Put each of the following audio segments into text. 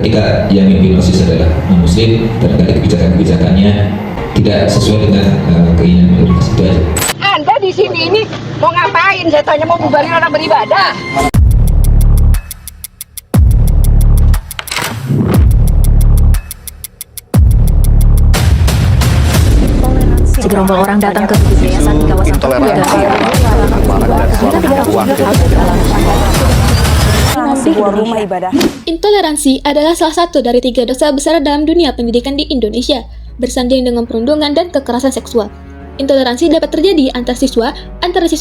ketika yang mimpin OSIS adalah non-muslim, terkadang kebijakan-kebijakannya tidak sesuai dengan keinginan mayoritas itu aja. Anda di sini ini mau ngapain? Saya tanya, mau bubarin orang beribadah. Segerombol orang datang ke yayasan di kawasan Intoleransi adalah salah satu dari 3 dosa besar dalam dunia pendidikan di Indonesia, bersanding dengan perundungan dan kekerasan seksual. Intoleransi dapat terjadi antar siswa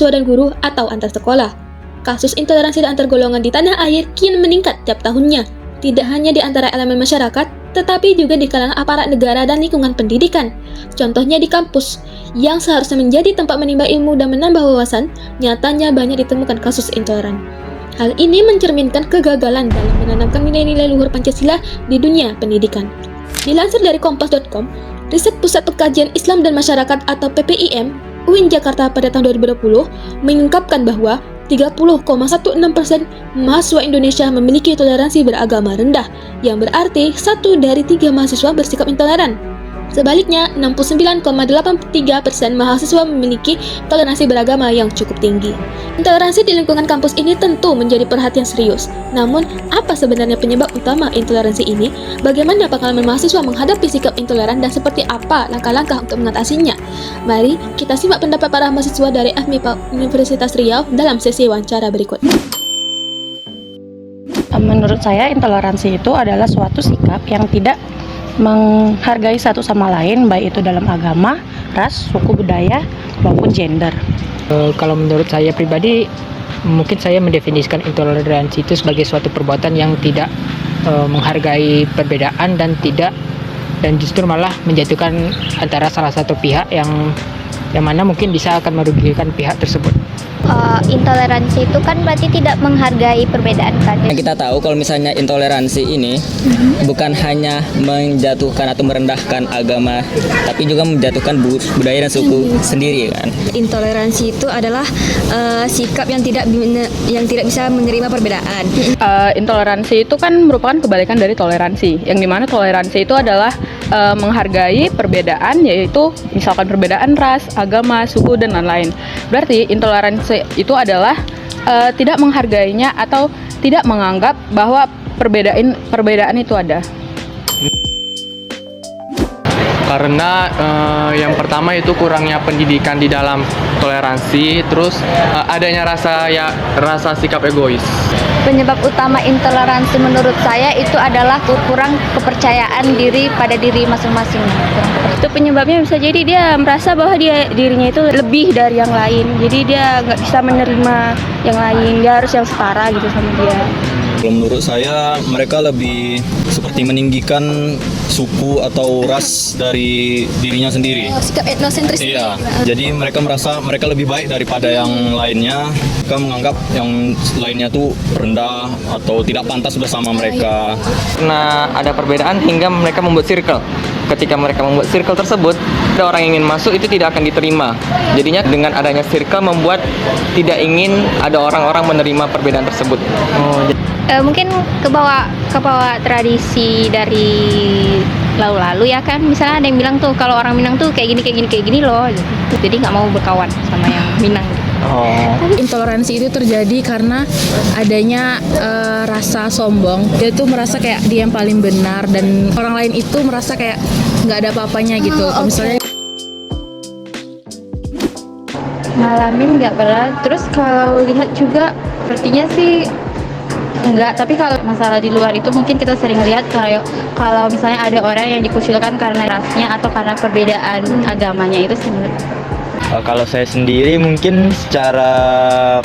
dan guru, atau antar sekolah. Kasus intoleransi antar golongan di tanah air kian meningkat tiap tahunnya, tidak hanya di antara elemen masyarakat, tetapi juga di kalangan aparat negara dan lingkungan pendidikan. Contohnya di kampus, yang seharusnya menjadi tempat menimba ilmu dan menambah wawasan, nyatanya banyak ditemukan kasus intoleran. Hal ini mencerminkan kegagalan dalam menanamkan nilai-nilai luhur Pancasila di dunia pendidikan. Dilansir dari kompas.com, riset Pusat Pengkajian Islam dan Masyarakat atau PPIM, UIN Jakarta pada tahun 2020 mengungkapkan bahwa 30,16% mahasiswa Indonesia memiliki toleransi beragama rendah, yang berarti 1 dari 3 mahasiswa bersikap intoleran. Sebaliknya, 69,83% mahasiswa memiliki toleransi beragama yang cukup tinggi. Intoleransi di lingkungan kampus ini tentu menjadi perhatian serius. Namun, apa sebenarnya penyebab utama intoleransi ini? Bagaimana pengalaman mahasiswa menghadapi sikap intoleran dan seperti apa langkah-langkah untuk mengatasinya? Mari kita simak pendapat para mahasiswa dari FMIPA Universitas Riau dalam sesi wawancara berikut. Menurut saya, intoleransi itu adalah suatu sikap yang tidak menghargai satu sama lain, baik itu dalam agama, ras, suku, budaya, maupun gender. Kalau menurut saya pribadi, mungkin saya mendefinisikan intoleransi itu sebagai suatu perbuatan yang tidak menghargai perbedaan dan justru malah menjatuhkan antara salah satu pihak yang mana mungkin bisa akan merugikan pihak tersebut. Intoleransi itu kan berarti tidak menghargai perbedaan kan? Kita tahu kalau misalnya intoleransi ini bukan hanya menjatuhkan atau merendahkan agama, tapi juga menjatuhkan budaya dan suku sendiri kan. Intoleransi itu adalah sikap yang tidak bisa menerima perbedaan. Intoleransi itu kan merupakan kebalikan dari toleransi, yang dimana toleransi itu adalah menghargai perbedaan, yaitu misalkan perbedaan ras, agama, suku, dan lain-lain. Berarti intoleransi itu adalah tidak menghargainya atau tidak menganggap bahwa perbedaan itu ada. Karena yang pertama itu kurangnya pendidikan di dalam toleransi, terus adanya rasa sikap egois. Penyebab utama intoleransi menurut saya itu adalah kurang kepercayaan diri pada diri masing-masing. Itu penyebabnya bisa jadi dia merasa bahwa dirinya itu lebih dari yang lain, jadi dia nggak bisa menerima yang lain, dia harus yang setara gitu sama dia. Kalau menurut saya, mereka lebih seperti meninggikan suku atau ras dari dirinya sendiri. Sikap etnosentris. Iya, jadi mereka merasa mereka lebih baik daripada yang lainnya. Mereka menganggap yang lainnya tuh rendah atau tidak pantas bersama mereka. Karena ada perbedaan hingga mereka membuat circle. Ketika mereka membuat circle tersebut, ada orang yang ingin masuk itu tidak akan diterima. Jadinya dengan adanya circle membuat tidak ingin ada orang-orang menerima perbedaan tersebut. Mungkin kebawa tradisi dari lalu-lalu ya kan. Misalnya ada yang bilang tuh kalau orang Minang tuh kayak gini loh gitu. Jadi nggak mau berkawan sama yang Minang gitu. Intoleransi itu terjadi karena adanya rasa sombong. Dia tuh merasa kayak dia yang paling benar dan orang lain itu merasa kayak nggak ada apa-apanya gitu. Kalau misalnya ngalamin nggak pernah. Terus kalau lihat juga sepertinya sih enggak, tapi kalau masalah di luar itu mungkin kita sering lihat kalau misalnya ada orang yang dikucilkan karena rasnya atau karena perbedaan agamanya itu sebenarnya. Kalau saya sendiri mungkin secara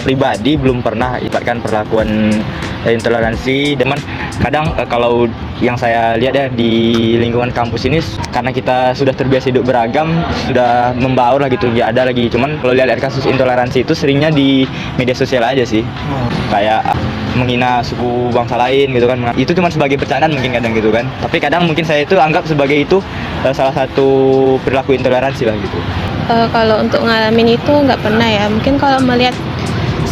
pribadi belum pernah ibaratkan perlakuan intoleransi, cuman kadang kalau yang saya lihat ya di lingkungan kampus ini, karena kita sudah terbiasa hidup beragam, sudah membaur lah gitu, ya ada lagi. Cuman kalau lihat kasus intoleransi itu seringnya di media sosial aja sih, kayak menghina suku bangsa lain gitu kan. Itu cuma sebagai bercandaan mungkin kadang gitu kan, tapi kadang mungkin saya itu anggap sebagai itu salah satu perilaku intoleransi lah gitu. Kalau untuk ngalamin itu nggak pernah ya. Mungkin kalau melihat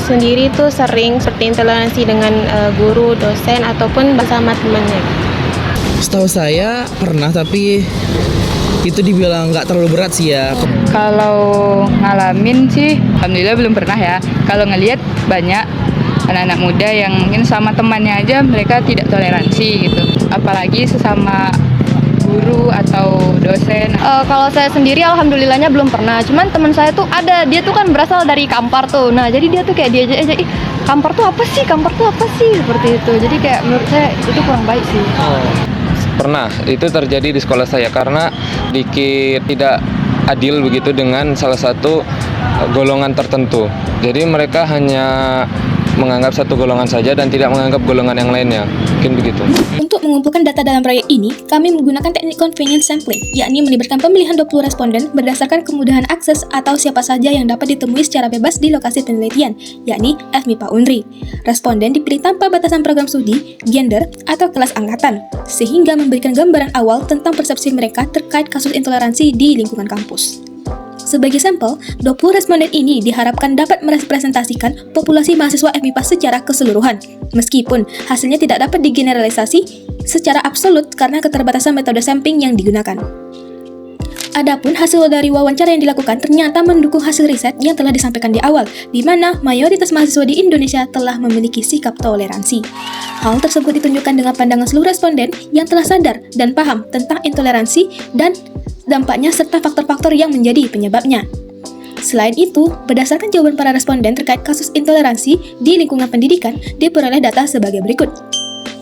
sendiri tuh sering seperti intoleransi dengan guru, dosen, ataupun bersama temannya. Setahu saya pernah, tapi itu dibilang nggak terlalu berat sih ya. Kalau ngalamin sih, alhamdulillah belum pernah ya. Kalau ngelihat banyak anak-anak muda yang mungkin sama temannya aja mereka tidak toleransi gitu. Apalagi sesama guru atau dosen. Kalau saya sendiri alhamdulillahnya belum pernah. Cuman teman saya tuh ada, dia tuh kan berasal dari Kampar tuh. Nah jadi dia tuh kayak diajak aja, Kampar tuh apa sih? Kampar tuh apa sih? Seperti itu. Jadi kayak menurut saya itu kurang baik sih. Pernah, itu terjadi di sekolah saya karena dikit tidak adil begitu dengan salah satu golongan tertentu. Jadi mereka hanya menganggap satu golongan saja dan tidak menganggap golongan yang lainnya. Mungkin begitu. Untuk mengumpulkan data dalam proyek ini, kami menggunakan teknik convenience sampling, yakni melibatkan pemilihan 20 responden berdasarkan kemudahan akses atau siapa saja yang dapat ditemui secara bebas di lokasi penelitian, yakni FMIPA Unri. Responden dipilih tanpa batasan program studi, gender, atau kelas angkatan, sehingga memberikan gambaran awal tentang persepsi mereka terkait kasus intoleransi di lingkungan kampus. Sebagai sampel, 20 responden ini diharapkan dapat merepresentasikan populasi mahasiswa FMIPA secara keseluruhan, meskipun hasilnya tidak dapat digeneralisasi secara absolut karena keterbatasan metode sampling yang digunakan. Adapun hasil dari wawancara yang dilakukan ternyata mendukung hasil riset yang telah disampaikan di awal, di mana mayoritas mahasiswa di Indonesia telah memiliki sikap toleransi. Hal tersebut ditunjukkan dengan pandangan seluruh responden yang telah sadar dan paham tentang intoleransi dan dampaknya serta faktor-faktor yang menjadi penyebabnya. Selain itu, berdasarkan jawaban para responden terkait kasus intoleransi di lingkungan pendidikan, diperoleh data sebagai berikut.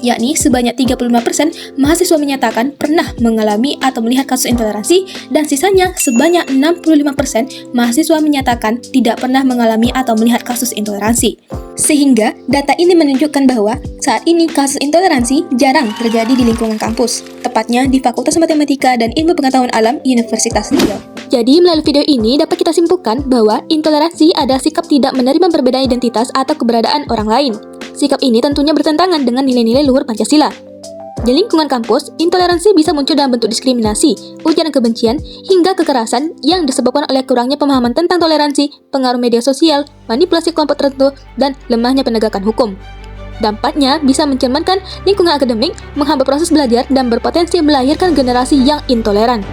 Yakni sebanyak 35% mahasiswa menyatakan pernah mengalami atau melihat kasus intoleransi, dan sisanya sebanyak 65% mahasiswa menyatakan tidak pernah mengalami atau melihat kasus intoleransi. Sehingga, data ini menunjukkan bahwa saat ini kasus intoleransi jarang terjadi di lingkungan kampus, tepatnya di Fakultas Matematika dan Ilmu Pengetahuan Alam Universitas Riau. Jadi, melalui video ini dapat kita simpulkan bahwa intoleransi adalah sikap tidak menerima perbedaan identitas atau keberadaan orang lain. Sikap ini tentunya bertentangan dengan nilai-nilai luhur Pancasila. Di lingkungan kampus, intoleransi bisa muncul dalam bentuk diskriminasi, ujaran kebencian, hingga kekerasan yang disebabkan oleh kurangnya pemahaman tentang toleransi, pengaruh media sosial, manipulasi kelompok tertentu, dan lemahnya penegakan hukum. Dampaknya bisa mencerminkan lingkungan akademik, menghambat proses belajar, dan berpotensi melahirkan generasi yang intoleran.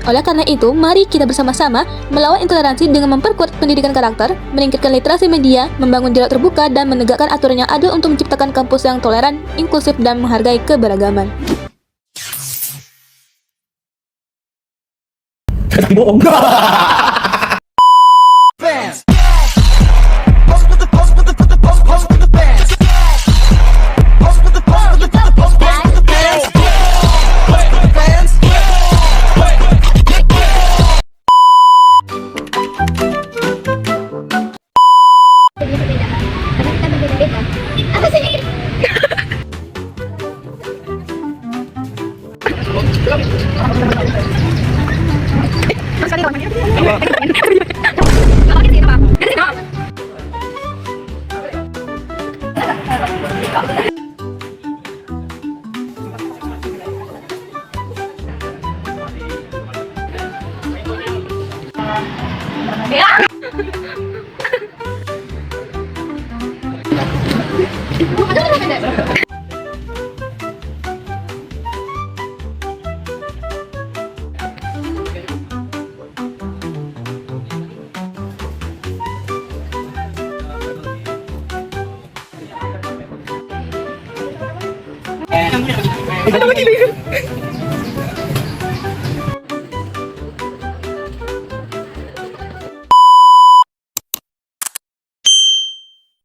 Oleh karena itu, mari kita bersama-sama melawan intoleransi dengan memperkuat pendidikan karakter, meningkatkan literasi media, membangun dialog terbuka, dan menegakkan aturan yang adil untuk menciptakan kampus yang toleran, inklusif, dan menghargai keberagaman. Bohong. Kenapa gitu?